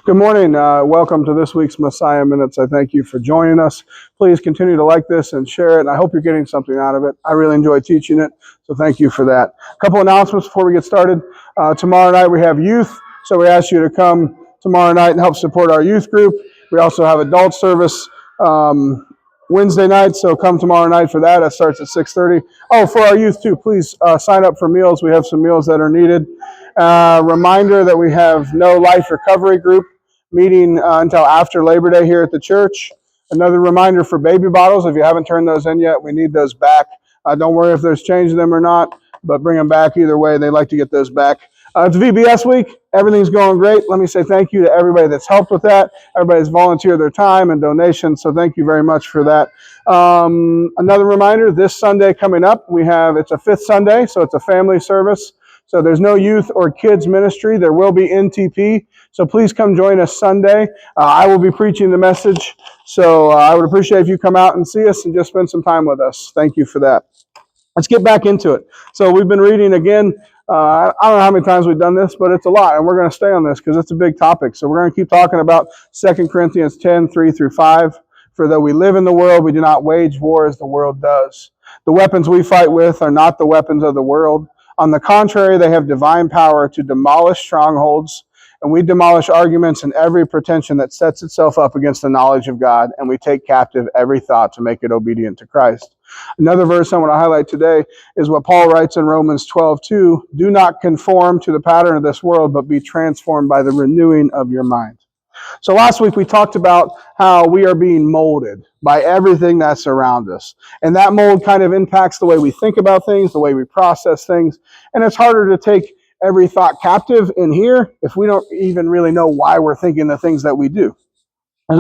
Good morning. Welcome to this week's Messiah Minutes. I thank you for joining us. Please continue to like this and share it, and I hope you're getting something out of it. I really enjoy teaching it, so thank you for that. A couple announcements before we get started. Tomorrow night we have youth, so we ask you to come tomorrow night and help support our youth group. We also have adult service Wednesday night, so come tomorrow night for that. It starts at 6:30. Oh, for our youth too, please sign up for meals. We have some meals that are needed. Reminder that we have no life recovery group meeting until after Labor Day here at the church. Another reminder for baby bottles. If you haven't turned those in yet, we need those back. Don't worry if there's change in them or not, but bring them back either way. They like to get those back. It's VBS week. Everything's going great. Let me say thank you to everybody that's helped with that. Everybody's volunteered their time and donations, so thank you very much for that. Another reminder, this Sunday coming up, it's a fifth Sunday, so it's a family service. So there's no youth or kids ministry. There will be NTP. So please come join us Sunday. I will be preaching the message. So I would appreciate if you come out and see us and just spend some time with us. Thank you for that. Let's get back into it. So we've been reading again. I don't know how many times we've done this, but it's a lot. And we're going to stay on this because it's a big topic. So we're going to keep talking about 2 Corinthians 10, 3 through 5. For though we live in the world, we do not wage war as the world does. The weapons we fight with are not the weapons of the world. On the contrary, they have divine power to demolish strongholds, and we demolish arguments and every pretension that sets itself up against the knowledge of God, and we take captive every thought to make it obedient to Christ. Another verse I want to highlight today is what Paul writes in Romans 12:2, do not conform to the pattern of this world, but be transformed by the renewing of your mind. So last week we talked about how we are being molded by everything that's around us. And that mold kind of impacts the way we think about things, the way we process things. And it's harder to take every thought captive in here if we don't even really know why we're thinking the things that we do.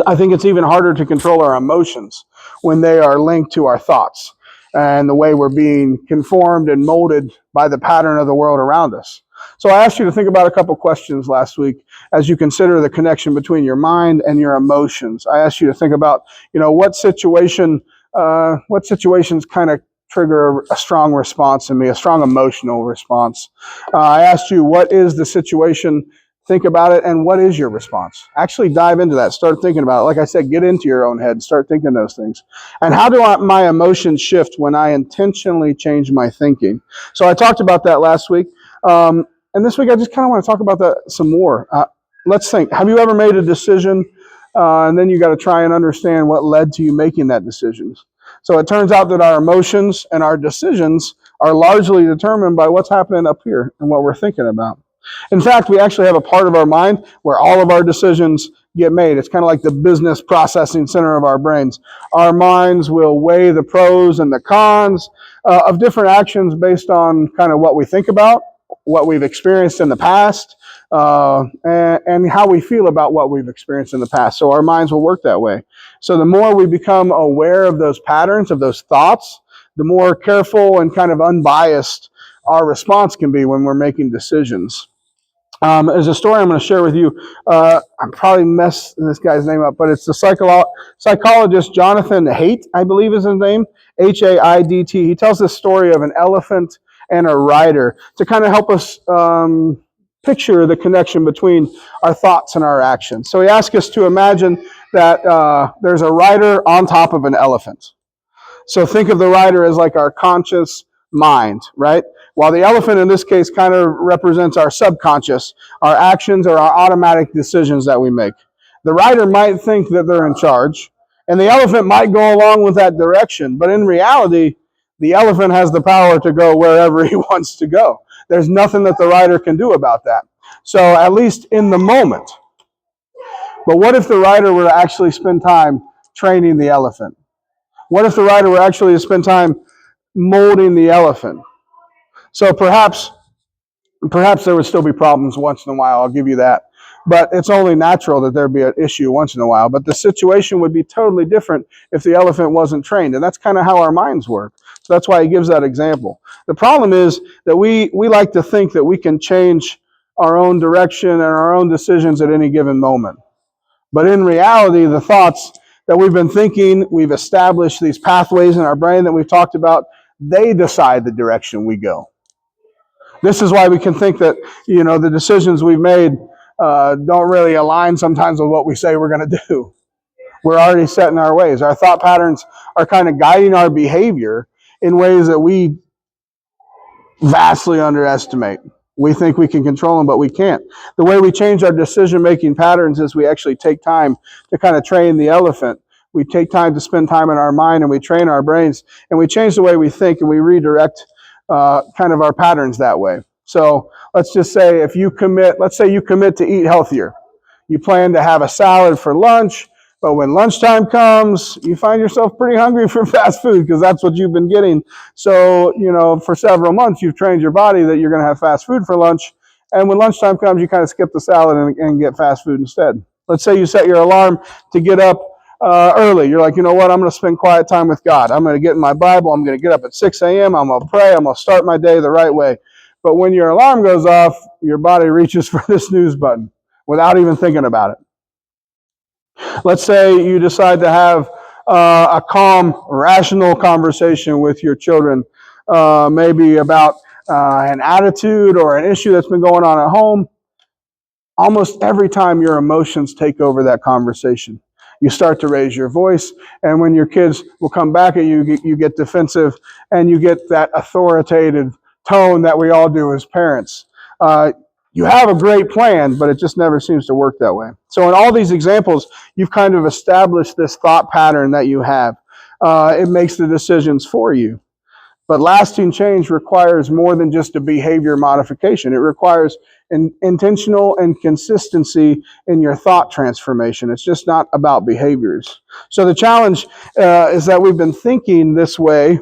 I think it's even harder to control our emotions when they are linked to our thoughts and the way we're being conformed and molded by the pattern of the world around us. So I asked you to think about a couple questions last week as you consider the connection between your mind and your emotions. I asked you to think about, what situations kind of trigger a strong response in me, a strong emotional response. I asked you, what is the situation? Think about it, and what is your response? Actually dive into that. Start thinking about it. Like I said, get into your own head. Start thinking those things. And how do my emotions shift when I intentionally change my thinking? So I talked about that last week. And this week I just kind of want to talk about that some more. Let's think. Have you ever made a decision and then you got to try and understand what led to you making that decision? So it turns out that our emotions and our decisions are largely determined by what's happening up here and what we're thinking about. In fact, we actually have a part of our mind where all of our decisions get made. It's kind of like the business processing center of our brains. Our minds will weigh the pros and the cons of different actions based on kind of what we think about, what we've experienced in the past, and how we feel about what we've experienced in the past. So our minds will work that way. So the more we become aware of those patterns, of those thoughts, the more careful and kind of unbiased our response can be when we're making decisions. There's a story I'm going to share with you. I'm probably messing this guy's name up, but it's the psychologist Jonathan Haidt, I believe is his name, Haidt. He tells this story of an elephant and a rider to kind of help us picture the connection between our thoughts and our actions. So he asks us to imagine that there's a rider on top of an elephant. So think of the rider as like our conscious mind, right? While the elephant in this case kind of represents our subconscious, our actions or our automatic decisions that we make. The rider might think that they're in charge, and the elephant might go along with that direction, but in reality, the elephant has the power to go wherever he wants to go. There's nothing that the rider can do about that. So at least in the moment. But what if the rider were to actually spend time training the elephant? What if the rider were actually to spend time molding the elephant? So perhaps there would still be problems once in a while, I'll give you that. But it's only natural that there'd be an issue once in a while. But the situation would be totally different if the elephant wasn't trained. And that's kind of how our minds work. So that's why he gives that example. The problem is that we like to think that we can change our own direction and our own decisions at any given moment. But in reality, the thoughts that we've been thinking, we've established these pathways in our brain that we've talked about, they decide the direction we go. This is why we can think that, the decisions we've made don't really align sometimes with what we say we're going to do. We're already set in our ways. Our thought patterns are kind of guiding our behavior in ways that we vastly underestimate. We think we can control them, but we can't. The way we change our decision-making patterns is we actually take time to kind of train the elephant. We take time to spend time in our mind, and we train our brains, and we change the way we think, and we redirect kind of our patterns that way. So let's just say let's say you commit to eat healthier. You plan to have a salad for lunch, but when lunchtime comes, you find yourself pretty hungry for fast food because that's what you've been getting. So, for several months, you've trained your body that you're going to have fast food for lunch. And when lunchtime comes, you kind of skip the salad and get fast food instead. Let's say you set your alarm to get up early. You're like, you know what? I'm going to spend quiet time with God. I'm going to get in my Bible. I'm going to get up at 6 a.m. I'm going to pray. I'm going to start my day the right way. But when your alarm goes off, your body reaches for the snooze button without even thinking about it. Let's say you decide to have a calm, rational conversation with your children, maybe about an attitude or an issue that's been going on at home. Almost every time your emotions take over that conversation. You start to raise your voice, and when your kids will come back at you, you get defensive, and you get that authoritative tone that we all do as parents. You have a great plan, but it just never seems to work that way. So in all these examples, you've kind of established this thought pattern that you have. It makes the decisions for you. But lasting change requires more than just a behavior modification. It requires an intentional and consistency in your thought transformation. It's just not about behaviors. So the challenge is that we've been thinking this way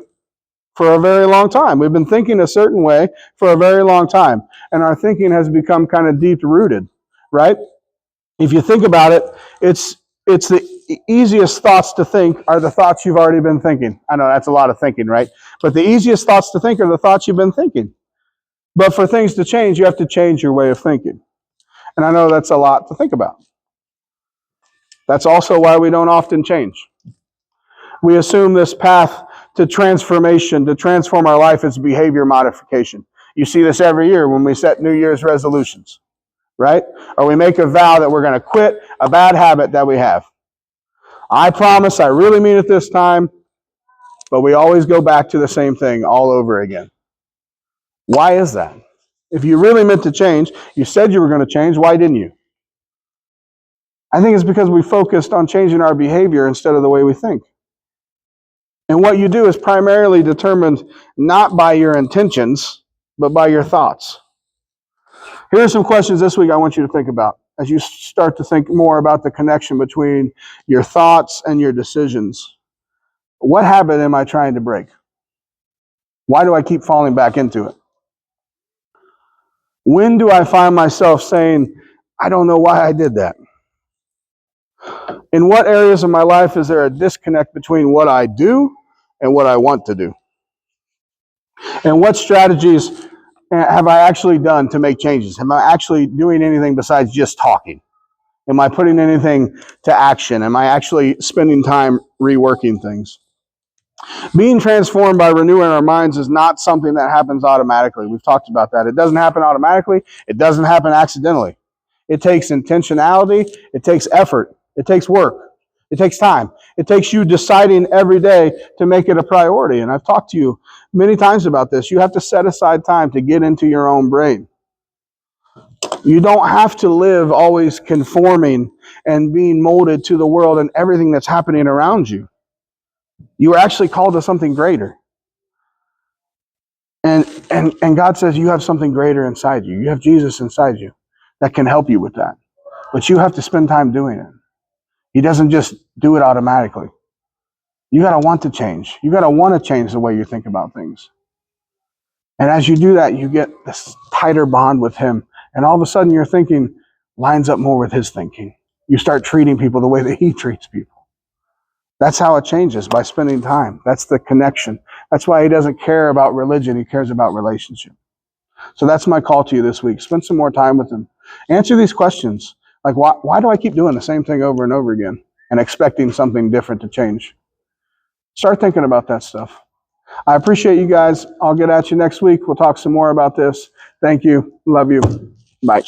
for a very long time. We've been thinking a certain way for a very long time, and our thinking has become kind of deep-rooted, right? If you think about it, it's the easiest thoughts to think are the thoughts you've already been thinking. I know that's a lot of thinking, right? But the easiest thoughts to think are the thoughts you've been thinking. But for things to change, you have to change your way of thinking. And I know that's a lot to think about. That's also why we don't often change. We assume this path to transformation, to transform our life, is behavior modification. You see this every year when we set New Year's resolutions, right? Or we make a vow that we're going to quit a bad habit that we have. I promise, I really mean it this time, but we always go back to the same thing all over again. Why is that? If you really meant to change, you said you were going to change, why didn't you? I think it's because we focused on changing our behavior instead of the way we think. And what you do is primarily determined not by your intentions, but by your thoughts. Here are some questions this week I want you to think about as you start to think more about the connection between your thoughts and your decisions. What habit am I trying to break? Why do I keep falling back into it? When do I find myself saying, I don't know why I did that? In what areas of my life is there a disconnect between what I do and what I want to do? And what strategies have I actually done to make changes? Am I actually doing anything besides just talking? Am I putting anything to action? Am I actually spending time reworking things? Being transformed by renewing our minds is not something that happens automatically. We've talked about that. It doesn't happen automatically. It doesn't happen accidentally. It takes intentionality. It takes effort. It takes work. It takes time. It takes you deciding every day to make it a priority. And I've talked to you many times about this. You have to set aside time to get into your own brain. You don't have to live always conforming and being molded to the world and everything that's happening around you. You are actually called to something greater. And God says you have something greater inside you. You have Jesus inside you that can help you with that. But you have to spend time doing it. He doesn't just do it automatically. You got to want to change. You got to want to change the way you think about things. And as you do that, you get this tighter bond with Him. And all of a sudden, your thinking lines up more with His thinking. You start treating people the way that He treats people. That's how it changes, by spending time. That's the connection. That's why He doesn't care about religion. He cares about relationship. So that's my call to you this week. Spend some more time with Him. Answer these questions. Like, why do I keep doing the same thing over and over again and expecting something different to change? Start thinking about that stuff. I appreciate you guys. I'll get at you next week. We'll talk some more about this. Thank you. Love you. Bye.